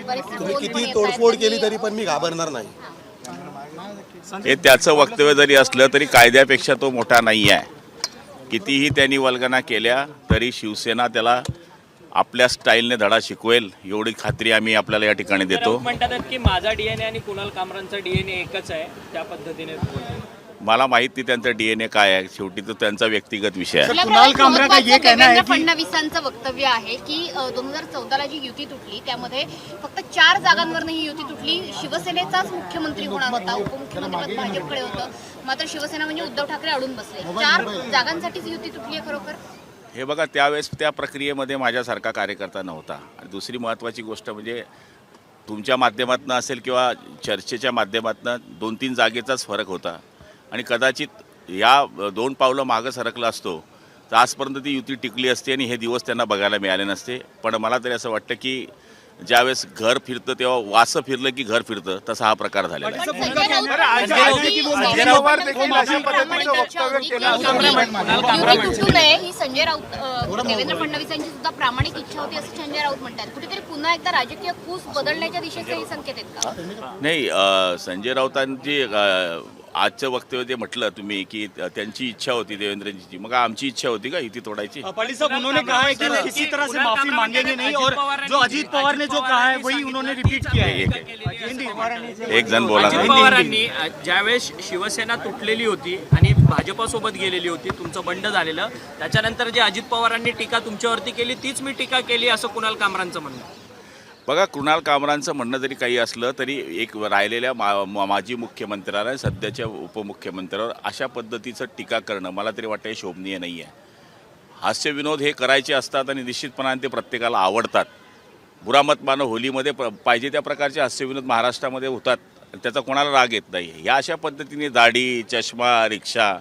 तुम्ही किती तोडफोड केली तरी पण मी घाबरणार नाही. हे त्याचं वक्तव्य जरी असलं तरी कायद्यापेक्षा तो मोठा नाही आहे. कितीही त्यांनी वल्गना केल्या तरी शिवसेना त्याला आपल्या स्टाईलने धडा शिकवेल एवढी खात्री आम्ही आपल्याला या ठिकाणी देतो. म्हणतात की माझा डीएनए आणि कुणाल कामरांचा डीएनए एकच आहे, त्या पद्धतीने मला माहिती त्यांचा डीएनए काय आहे, शेवटी तो त्यांचा व्यक्तिगत विषय आहे. कुणाल कामरा का ये कहना है देवेंद्र फडणवीसांचं वक्तव्य आहे की 2014ला जी युती तुटली त्यामध्ये फक्त 4 जागांवरनं ही युती तुटली. शिवसेनेचाच मुख्यमंत्री होणार होता, उपमुख्यमंत्रीपद भाजपकडे होतं, मात्र शिवसेना म्हणजे उद्धव ठाकरे अडून बसले. 4 जागांसाठीच युती तुटली आहे खरोखर. हे बघा, त्यावेळेस त्या प्रक्रियेमध्ये माझ्यासारखा कार्यकर्ता नव्हता. आणि दुसरी महत्त्वाची गोष्ट म्हणजे तुमच्या माध्यमातून असेल किंवा चर्चेच्या माध्यमातून 2-3 जागेचाच फरक होता आणि कदाचित या 2 पावलं मागं सरकलं असतो तर आजपर्यंत ती युती टिकली असते आणि हे दिवस त्यांना बघायला मिळाले नसते. पण मला तरी असं वाटतं की ज्यावेळेस घर फिरतं तेव्हा वासं फिरलं की घर फिरतं, तसा हा प्रकार झालेला आहे. ही संजय राऊत देवेंद्र फडणवीसांची सुद्धा प्रामाणिक इच्छा होती असं संजय राऊत म्हणतात. कुठेतरी पुन्हा एकदा राजकीय कूस बदलण्याच्या दिशेचे संकेत आहेत का? नाही, संजय राऊतांची आजचं वक्तव्य जे म्हटलं तुम्ही की त्यांची इच्छा होती देवेंद्रजीची, मग आमची इच्छा होती का युती तोडायची? पाटील साहब उन्होंने कहा है कि किसी तरह से माफी मांगेंगे नहीं और जो अजीत पवार ने जो कहा है वही उन्होंने रिपीट किया है. एक जण बोला. अजित पवारांनी ज्यावेळेस शिवसेना तुटलेली होती आणि भाजपसोबत गेलेली होती, तुमचं बंड झालेलं, त्याच्यानंतर जे अजित पवारांनी टीका तुमच्यावरती केली तीच मी टीका केली असं कुणाल कामरांचं म्हणणं. बघा, कुणाल कामरांचं म्हणणं जरी काही असलं तरी एक राहिलेल्या माजी मुख्यमंत्र्याला सध्याच्या उपमुख्यमंत्र्यावर अशा पद्धतीचं टीका करणं मला तरी वाटतं हे शोभनीय नाही आहे. हास्यविनोद हे करायचे असतात आणि निश्चितपणाने ते प्रत्येकाला आवडतात. बुरामत मानो होलीमध्ये पाहिजे त्या प्रकारचे हास्यविनोद महाराष्ट्रामध्ये होतात, त्याचा कोणाला राग येत नाही. या अशा पद्धतीने दाढी, चष्मा, रिक्षा,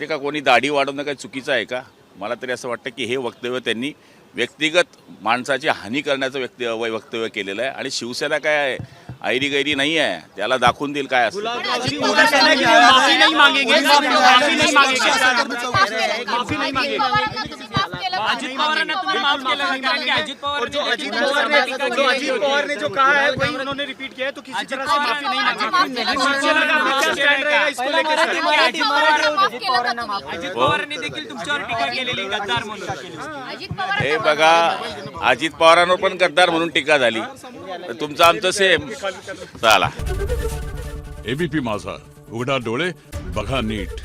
ते का कोणी दाढी वाढवणं काही चुकीचं आहे का? मला तरी असं वाटतं की हे वक्तव्य त्यांनी व्यक्तिगत माणसाची हानी करण्याचं वक्तव्य केलेलं आहे. आणि शिवसेना काय ऐरी गैरी नाही आहे, त्याला दाखवून देईल काय असतं. अजित पवारांना तुम्ही माफ केलं कारण की अजित पवार ने जो कहा है वही उन्होंने रिपीट किया है, तो किसी तरह से माफी नहीं मांगी. अजित पवारांनी देखील तुमच्यावर टीका केलेली गद्दार म्हणून. हे बघा, अजित पवारांवर पण गद्दार म्हणून टीका झाली. तुमचं आमचं सेम. चला. एबीपी माझा, उघडा डोळे बघा नीट.